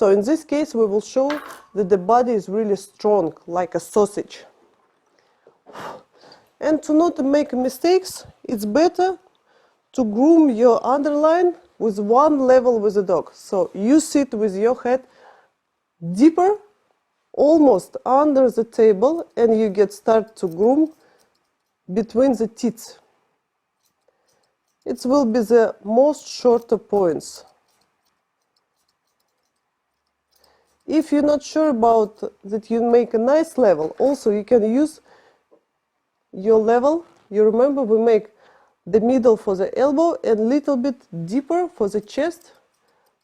So in this case, we will show that the body is really strong, like a sausage. And to not make mistakes, it's better to groom your underline with one level with the dog. So you sit with your head deeper, almost under the table, and you start to groom between the teeth. It will be the most shorter points. If you're not sure about that you make a nice level, also you can use your level. You remember we make the middle for the elbow and a little bit deeper for the chest,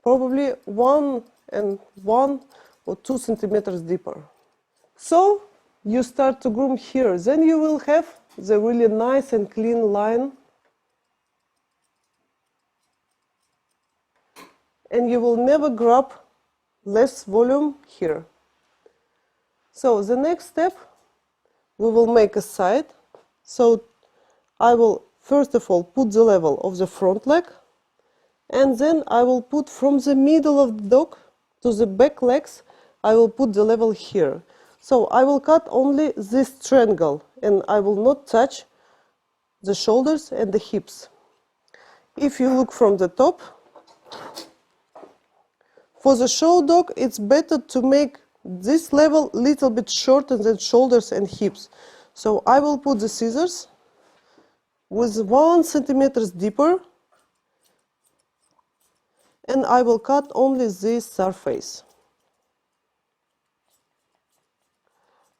probably 1 or 2 centimeters deeper. So you start to groom here, then you will have the really nice and clean line, and you will never grab less volume here. So the next step, we will make a side. So I will first of all put the level of the front leg, and then I will put from the middle of the dog to the back legs, I will put the level here. So I will cut only this triangle, and I will not touch the shoulders and the hips. If you look from the top, for the show dog, it's better to make this level a little bit shorter than shoulders and hips. So I will put the scissors with 1 centimeter deeper, and I will cut only this surface.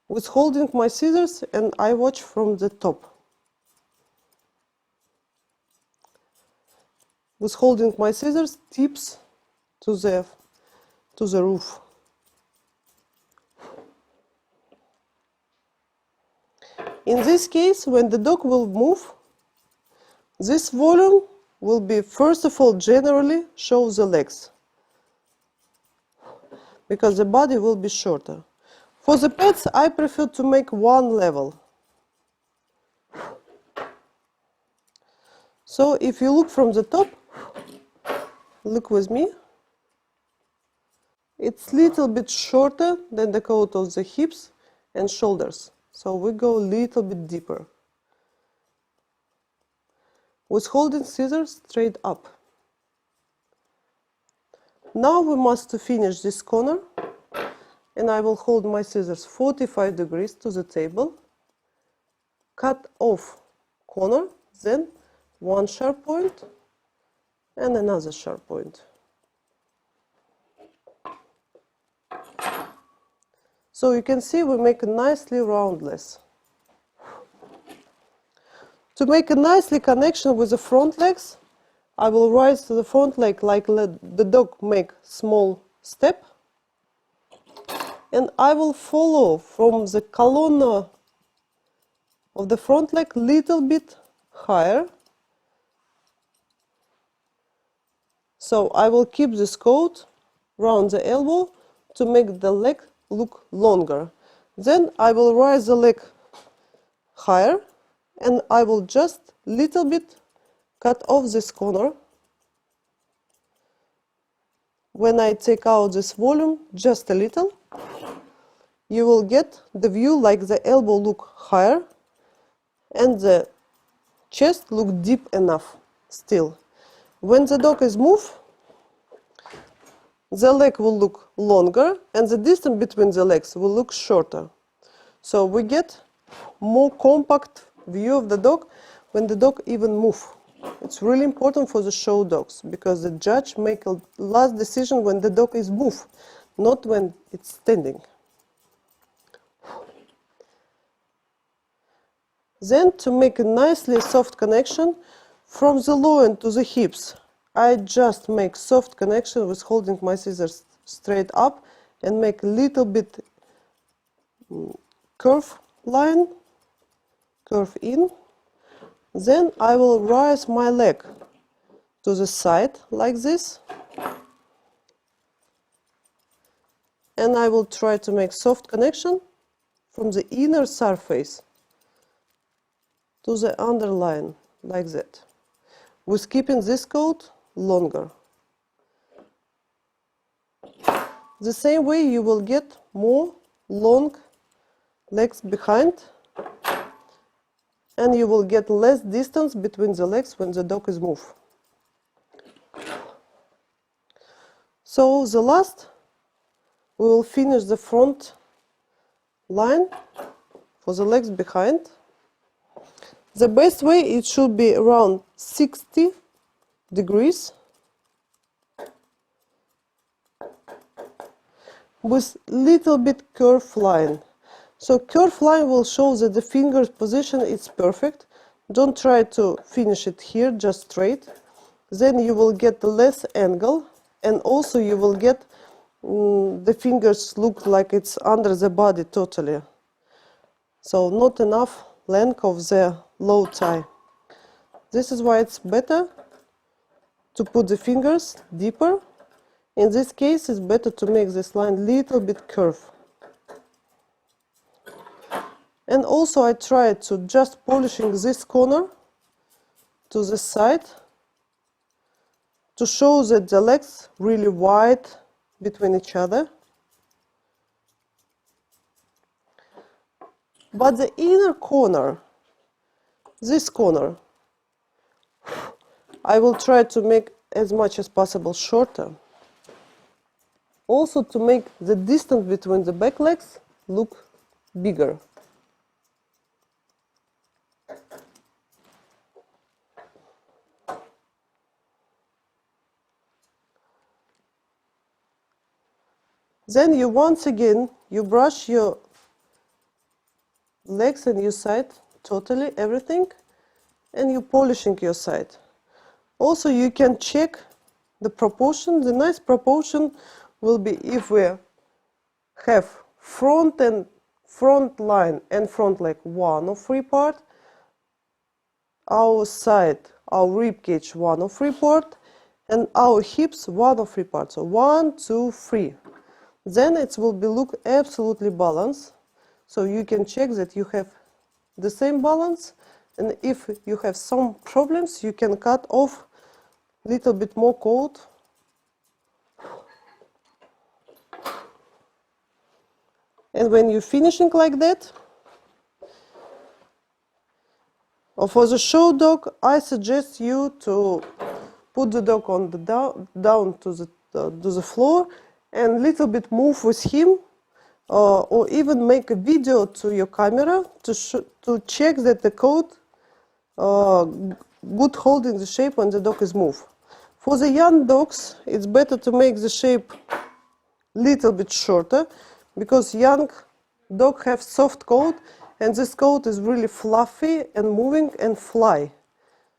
With holding my scissors, and I watch from the top. With holding my scissors, tips to the roof. In this case, when the dog will move, this volume will be, first of all, generally show the legs, because the body will be shorter. For the pets, I prefer to make one level. So if you look from the top, look with me, it's a little bit shorter than the coat of the hips and shoulders. So we go a little bit deeper. With holding scissors straight up. Now we must finish this corner, and I will hold my scissors 45 degrees to the table, cut off corner, then one sharp point and another sharp point. So you can see we make a nicely roundless. To make a nicely connection with the front legs, I will rise to the front leg like let the dog make small step, and I will follow from the colonna of the front leg little bit higher. So I will keep this coat round the elbow to make the leg look longer. Then I will rise the leg higher, and I will just little bit cut off this corner. When I take out this volume just a little, you will get the view like the elbow look higher and the chest look deep enough still. When the dog is moved, the leg will look longer and the distance between the legs will look shorter. So we get more compact view of the dog when the dog even move. It's really important for the show dogs, because the judge make a last decision when the dog is move, not when it's standing. Then to make a nicely soft connection from the loin to the hips, I just make soft connection with holding my scissors straight up and make a little bit curve line, curve in. Then I will rise my leg to the side like this, and I will try to make soft connection from the inner surface to the underline like that, with keeping this coat longer. The same way you will get more long legs behind, and you will get less distance between the legs when the dog is moved. So the last, we will finish the front line for the legs behind. The best way, it should be around 60 degrees with little bit curved line. So curved line will show that the finger's position is perfect. Don't try to finish it here, just straight. Then you will get less angle, and also you will get the fingers look like it's under the body totally. So not enough length of the low thigh. This is why it's better to put the fingers deeper. In this case, it's better to make this line little bit curved. And also I try to just polishing this corner to the side to show that the legs really wide between each other. But the inner corner, this corner, I will try to make as much as possible shorter. Also to make the distance between the back legs look bigger. Then you once again, you brush your legs and your side, totally everything, and you polishing your side. Also you can check the proportion. The nice proportion will be if we have front line and front leg 1/3 part, our side, our rib cage 1/3 part, and our hips 1/3 part. So 1, 2, 3. Then it will be look absolutely balanced. So you can check that you have the same balance, and if you have some problems, you can cut off a little bit more coat. And when you're finishing like that, or for the show dog, I suggest you to put the dog on the down to the floor and little bit move with him, or even make a video to your camera to check that the coat good holding the shape when the dog is moved. For the young dogs, it's better to make the shape little bit shorter, because young dog have soft coat, and this coat is really fluffy and moving and fly.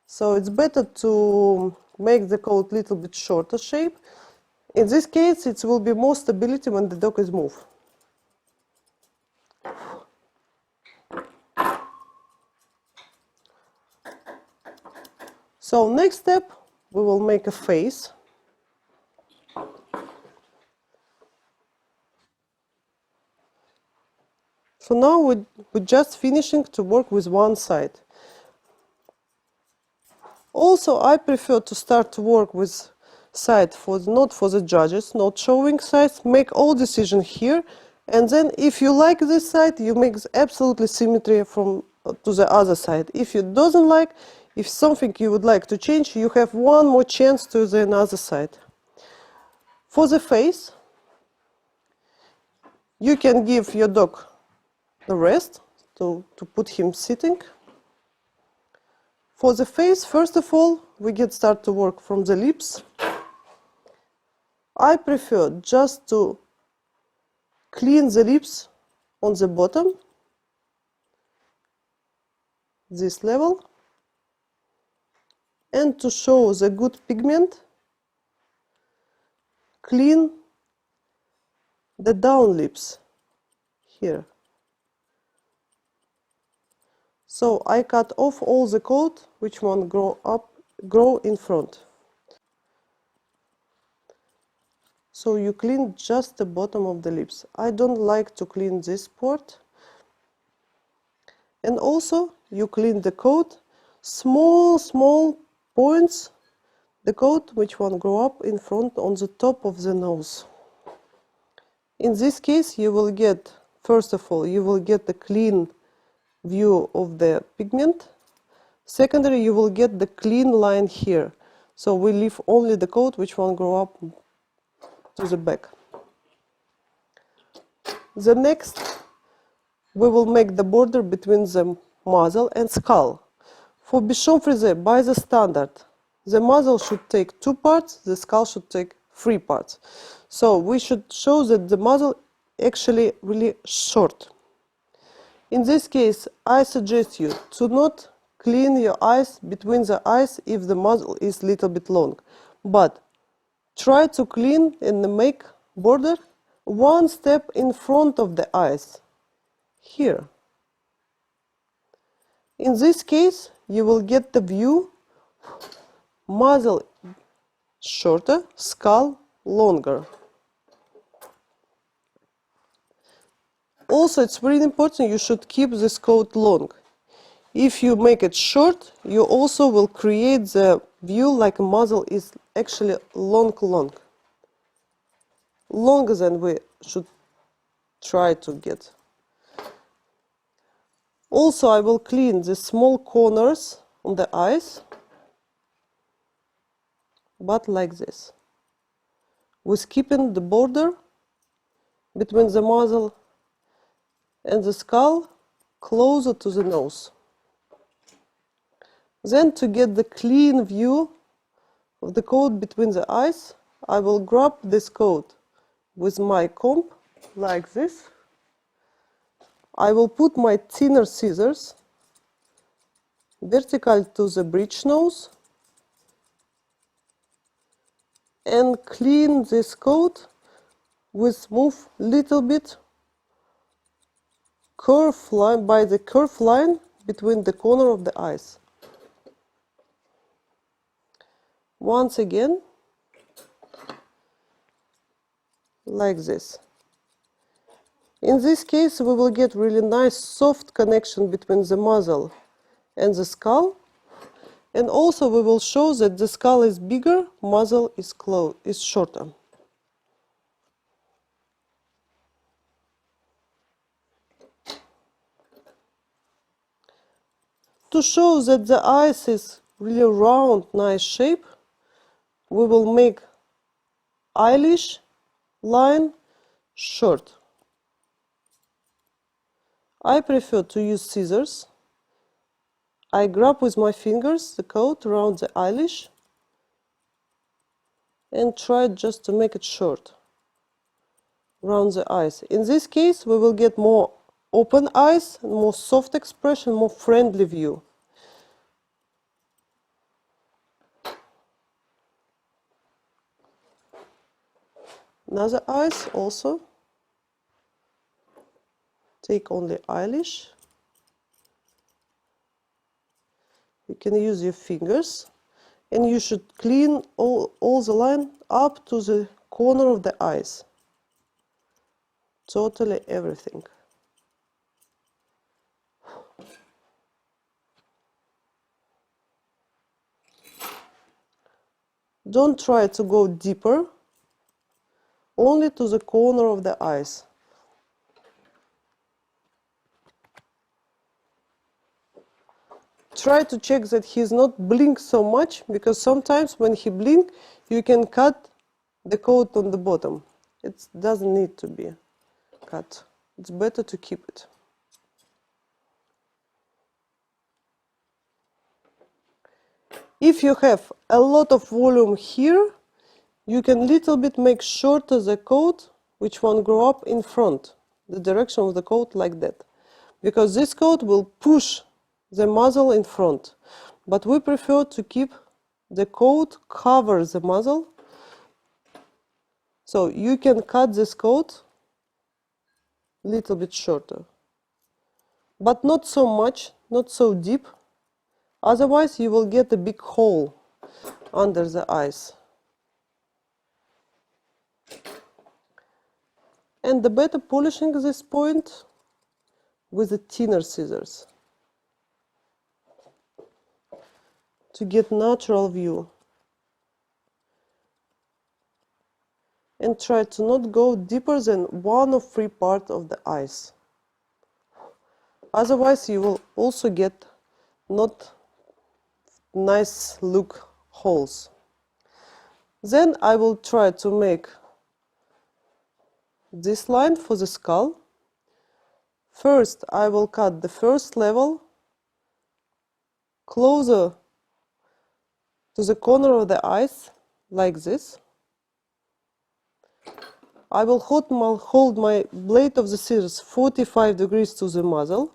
So it's better to make the coat little bit shorter shape. In this case, it will be more stability when the dog is moved. So next step, we will make a face. So now we're just finishing to work with one side. Also, I prefer to start to work with side not for the judges, not showing sides. Make all decision here, and then if you like this side, you make absolutely symmetry from to the other side. If you doesn't like, if something you would like to change, you have one more chance to the another side. For the face, you can give your dog the rest to put him sitting. For the face, first of all, we start to work from the lips. I prefer just to clean the lips on the bottom, this level, and to show the good pigment, clean the down lips here. So I cut off all the coat which won't grow in front. So you clean just the bottom of the lips. I don't like to clean this part. And also you clean the coat, small points, the coat which won't grow up in front on the top of the nose. In this case, you will get, first of all, you will get a clean view of the pigment. Secondly, you will get the clean line here. So we leave only the coat which won't grow up to the back. The next, we will make the border between the muzzle and skull. For Bichon frise, by the standard, the muzzle should take 2 parts, the skull should take 3 parts. So we should show that the muzzle actually really short. In this case, I suggest you to not clean your eyes between the eyes if the muzzle is a little bit long, but try to clean and make border 1 step in front of the eyes, here. In this case, you will get the view, muzzle shorter, skull longer. Also, it's very important you should keep this coat long. If you make it short, you also will create the view like a muzzle is actually long. Longer than we should try to get. Also, I will clean the small corners on the eyes, but like this, with keeping the border between the muzzle and the skull closer to the nose. Then, to get the clean view of the coat between the eyes, I will grab this coat with my comb like this. I will put my thinner scissors vertical to the bridge nose and clean this coat with smooth little bit curve line, by the curve line between the corner of the eyes. Once again, like this. In this case, we will get really nice soft connection between the muzzle and the skull, and also we will show that the skull is bigger, muzzle is shorter. To show that the eyes is really round, nice shape, we will make eyelash line short. I prefer to use scissors. I grab with my fingers the coat around the eyelash and try just to make it short around the eyes. In this case, we will get more open eyes, more soft expression, more friendly view. Another eyes also. Take only eyelash. You can use your fingers, and you should clean all the line up to the corner of the eyes. Totally everything. Don't try to go deeper, only to the corner of the eyes. Try to check that he's not blink so much, because sometimes when he blink, you can cut the coat on the bottom. It doesn't need to be cut. It's better to keep it. If you have a lot of volume here, you can little bit make shorter the coat, which won't grow up in front, the direction of the coat like that. Because this coat will push the muzzle in front. But we prefer to keep the coat cover the muzzle. So you can cut this coat a little bit shorter. But not so much, not so deep. Otherwise you will get a big hole under the eyes. And the better polishing this point with the thinner scissors to get natural view. and try to not go deeper than 1 or 3 parts of the eyes. Otherwise you will also get not nice look holes. Then I will try to make this line for the skull. First I will cut the first level closer to the corner of the eyes, like this. I will hold my blade of the scissors 45 degrees to the muzzle,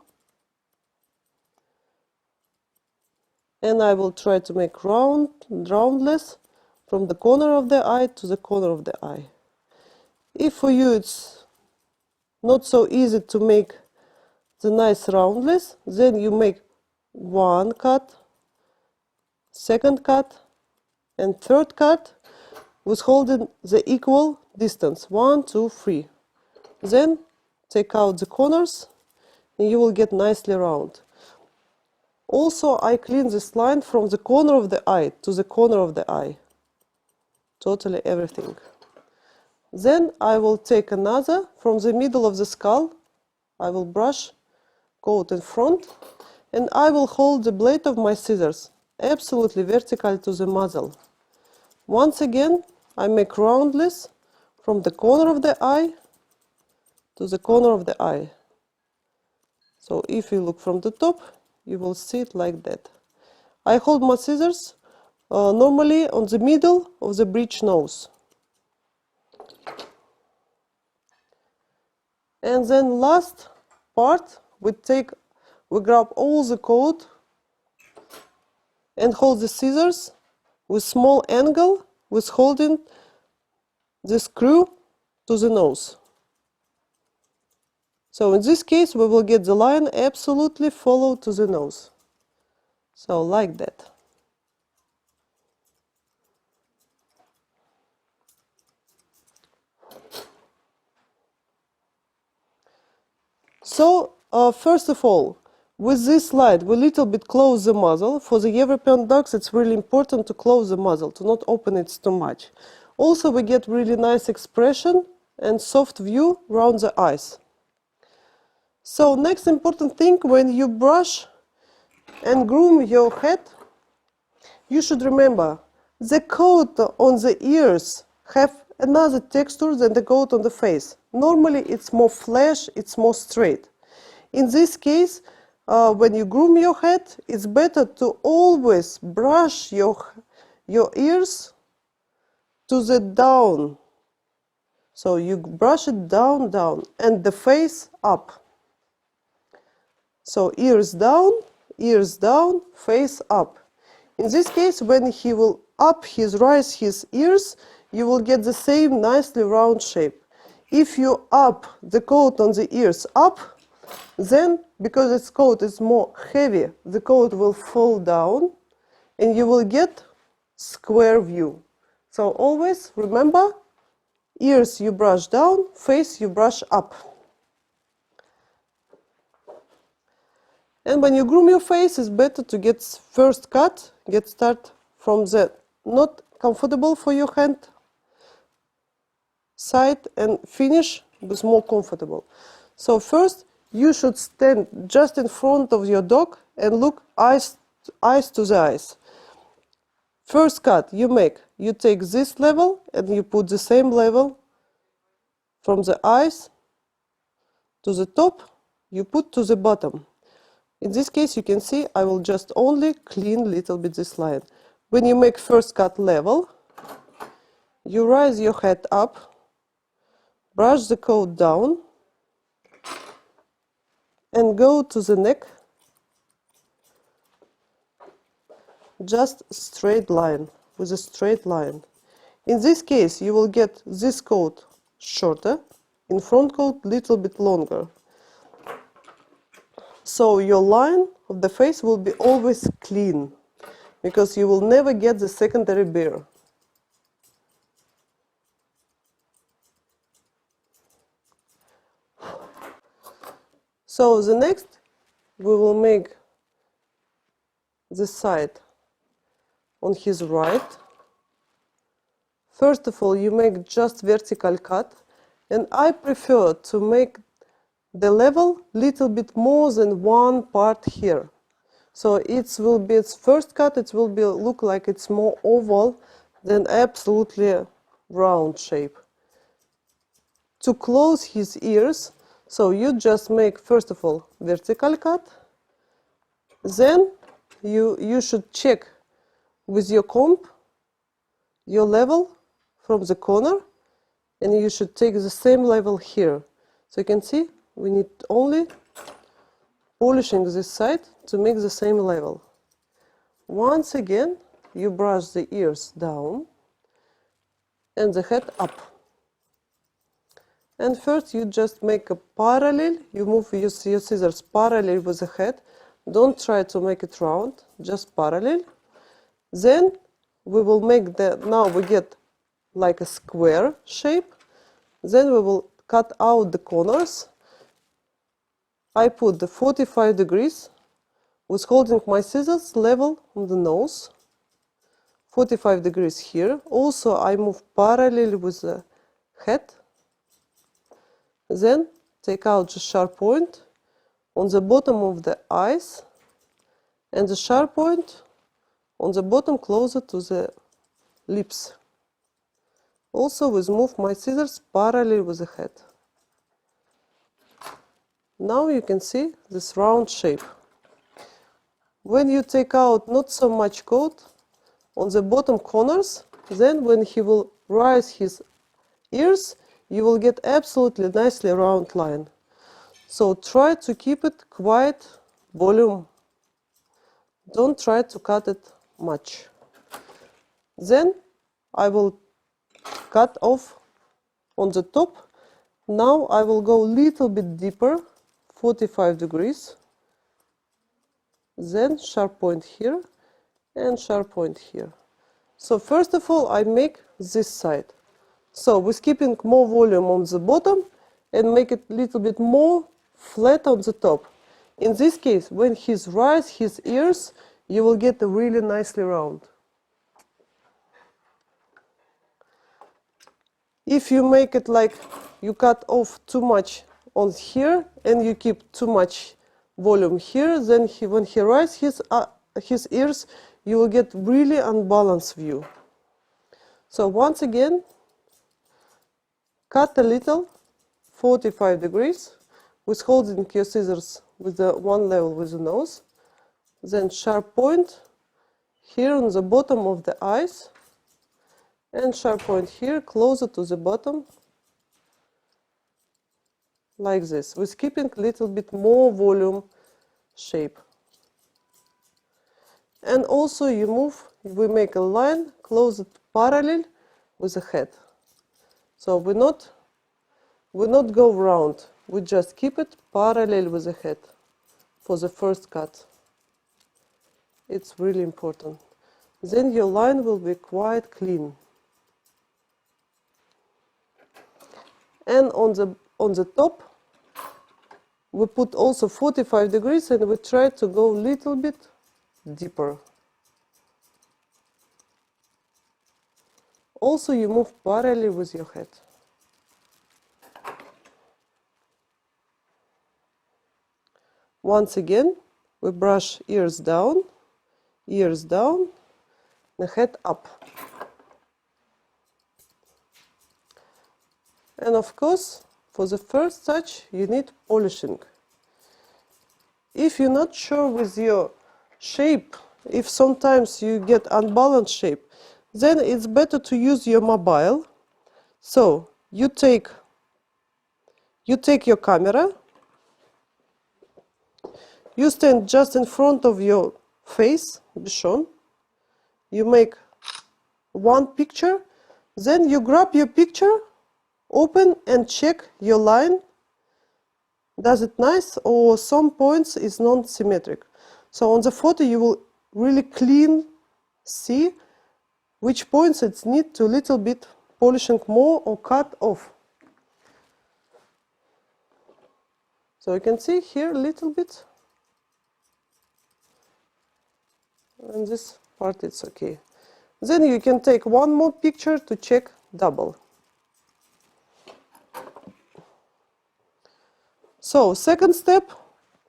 and I will try to make roundless from the corner of the eye to the corner of the eye. If for you it's not so easy to make the nice roundless, then you make one cut, second cut, and third cut with holding the equal distance 1, 2, 3. Then take out the corners and you will get nicely round. Also, I clean this line from the corner of the eye to the corner of the eye. Totally everything. Then I will take another from the middle of the skull. I will brush, go in front, and I will hold the blade of my scissors absolutely vertical to the muzzle. Once again, I make roundless from the corner of the eye to the corner of the eye. So if you look from the top, you will see it like that. I hold my scissors normally on the middle of the bridge nose. And then last part, we grab all the coat and hold the scissors with small angle, with holding the screw to the nose. So in this case, we will get the line absolutely follow to the nose. So like that. So first of all, with this slide, we little bit close the muzzle. For the European dogs, it's really important to close the muzzle, to not open it too much. Also, we get really nice expression and soft view around the eyes. So next important thing, when you brush and groom your head, you should remember the coat on the ears have another texture than the coat on the face. Normally it's more flash, it's more straight. In this case, when you groom your head, it's better to always brush your ears to the down. So you brush it down, and the face up. So ears down, face up. In this case, when he will raise his ears, you will get the same nicely round shape. If you up the coat on the ears up, then because its coat is more heavy, the coat will fall down and you will get square view. So always remember, ears you brush down, face you brush up. And when you groom your face, it's better to get first cut, start from the not comfortable for your hand side and finish with more comfortable. So first, you should stand just in front of your dog and look eyes to the eyes. First cut you take this level and you put the same level from the eyes to the top, you put to the bottom. In this case, you can see I will just only clean a little bit this line. When you make first cut level, you raise your head up, brush the coat down, and go to the neck, just straight line, with a straight line. In this case, you will get this coat shorter, in front coat little bit longer. So your line of the face will be always clean, because you will never get the secondary beard. So the next, we will make the side on his right First of all, you make just vertical cut, and I prefer to make the level little bit more than one part here. So it will be its first cut, it will be look like it's more oval than absolutely round shape. To close his ears, so you just make first of all vertical cut, then you should check with your comb your level from the corner, and you should take the same level here. So you can see we need only polishing this side to make the same level. Once again, you brush the ears down and the head up. And first you just make a parallel, you move your scissors parallel with the head. Don't try to make it round, just parallel. Then we will make now we get like a square shape. Then we will cut out the corners. I put the 45 degrees with holding my scissors level on the nose. 45 degrees here. Also I move parallel with the head. Then take out the sharp point on the bottom of the eyes and the sharp point on the bottom closer to the lips. Also with move my scissors parallel with the head. Now you can see this round shape. When you take out not so much coat on the bottom corners, then when he will raise his ears, you will get absolutely nicely round line. So try to keep it quite volume. Don't try to cut it much. Then I will cut off on the top. Now I will go a little bit deeper, 45 degrees. Then sharp point here and sharp point here. So first of all I make this side. So we're keeping more volume on the bottom and make it a little bit more flat on the top. In this case, when he's raise his ears, you will get a really nicely round. If you make it like you cut off too much on here and you keep too much volume here, then when he raise his ears, you will get really unbalanced view. So once again, cut a little, 45 degrees, with holding your scissors with the one level with the nose. Then sharp point here on the bottom of the eyes, and sharp point here closer to the bottom, like this, with keeping a little bit more volume shape. And also we make a line closer parallel with the head. So we not go round, we just keep it parallel with the head for the first cut. It's really important. Then your line will be quite clean. And on the top, we put also 45 degrees and we try to go a little bit deeper. Also you move parallel with your head. Once again, we brush ears down, the head up. And of course, for the first touch, you need polishing. If you're not sure with your shape, if sometimes you get unbalanced shape, then it's better to use your mobile. So you take your camera, you stand just in front of your face, Bichon, you make one picture, then you grab your picture, open and check your line. Does it nice or some points is non-symmetric? So on the photo you will really clean see which points it need to little bit polishing more or cut off. So you can see here a little bit, and this part it's okay. Then you can take one more picture to check double. So second step,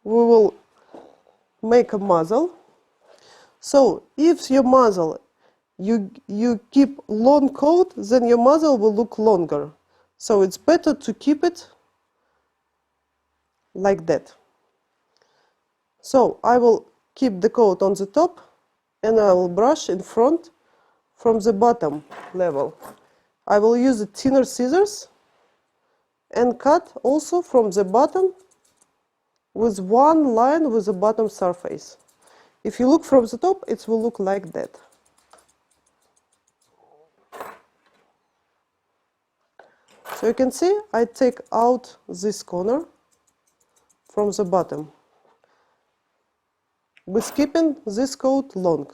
we will make a muzzle. So if your muzzle, you keep long coat, then your muzzle will look longer. So it's better to keep it like that. So I will keep the coat on the top and I will brush in front from the bottom level. I will use the thinner scissors and cut also from the bottom with one line with the bottom surface. If you look from the top, it will look like that. So you can see I take out this corner from the bottom with keeping this coat long.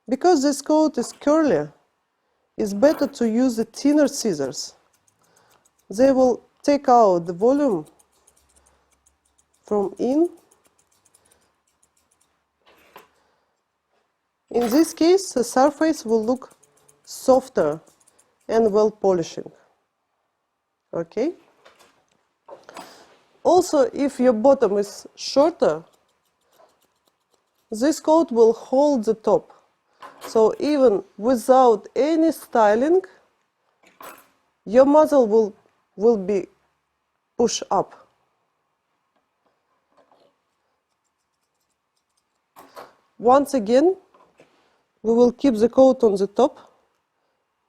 Because this coat is curly, it's better to use the thinner scissors. They will take out the volume from in. In this case, the surface will look softer and well polishing. Okay? Also, if your bottom is shorter, this coat will hold the top. So even without any styling, your muzzle will be pushed up. Once again, we will keep the coat on the top,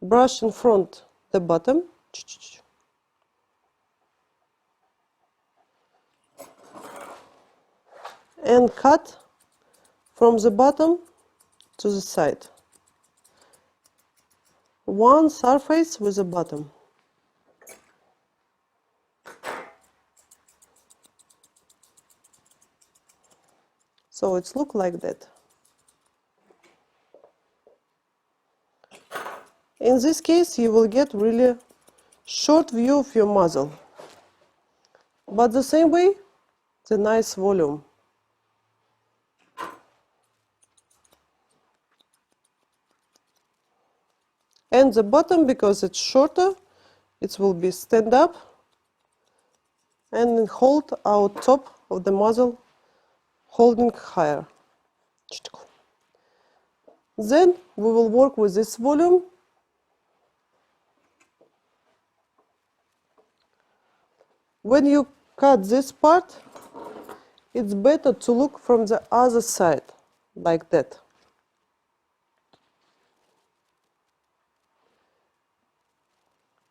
brush in front the bottom, and cut from the bottom to the side. One surface with the bottom. So it's look like that. In this case, you will get really short view of your muzzle, but the same way, the nice volume. And the bottom, because it's shorter, it will be stand up and hold our top of the muzzle, holding higher. Then we will work with this volume. When you cut this part, it's better to look from the other side, like that.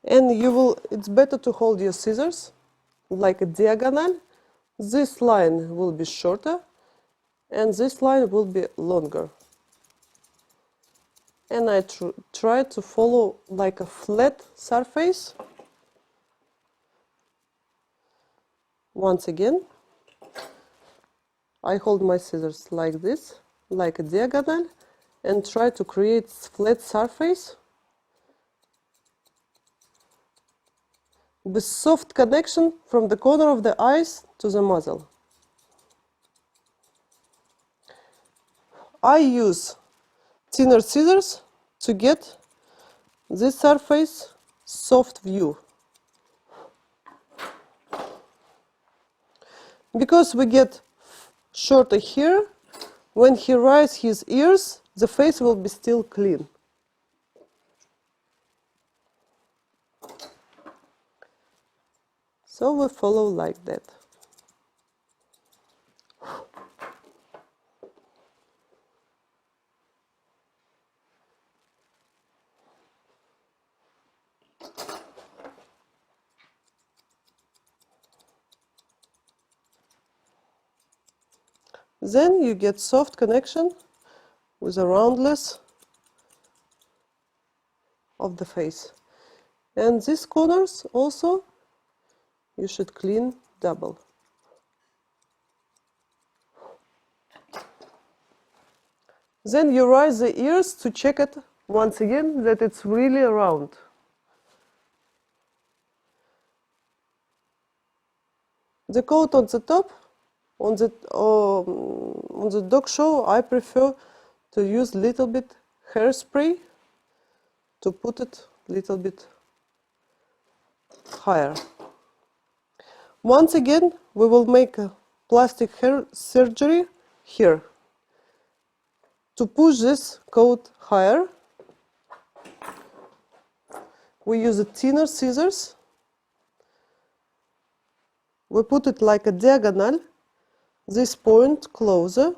And it's better to hold your scissors like a diagonal. This line will be shorter and this line will be longer. And I try to follow like a flat surface. Once again, I hold my scissors like this, like a diagonal, and try to create flat surface with soft connection from the corner of the eyes to the muzzle. I use thinner scissors to get this surface soft view. Because we get shorter here, when he raises his ears, the face will be still clean. So we follow like that. Then you get soft connection with the roundness of the face. And these corners also you should clean double. Then you raise the ears to check it once again that it's really round. The coat on the top, on the dog show, I prefer to use little bit hairspray to put it little bit higher. Once again, we will make a plastic hair surgery here. To push this coat higher, we use a thinner scissors. We put it like a diagonal, this point closer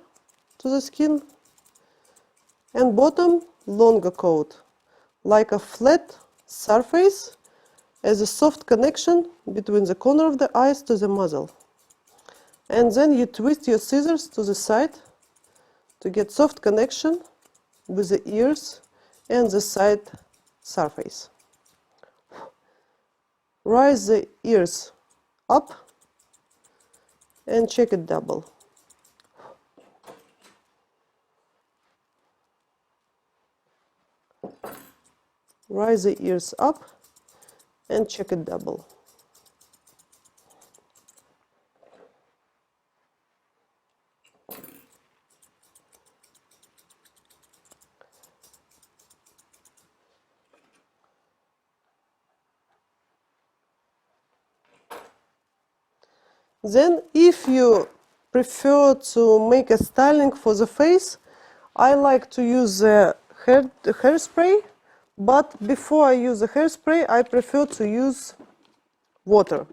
to the skin, and bottom longer coat, like a flat surface as a soft connection between the corner of the eyes to the muzzle. And then you twist your scissors to the side to get soft connection with the ears and the side surface. Raise the ears up and check it double. Raise the ears up and check it double. Then, if you prefer to make a styling for the face, I like to use the hairspray, but before I use the hairspray, I prefer to use water.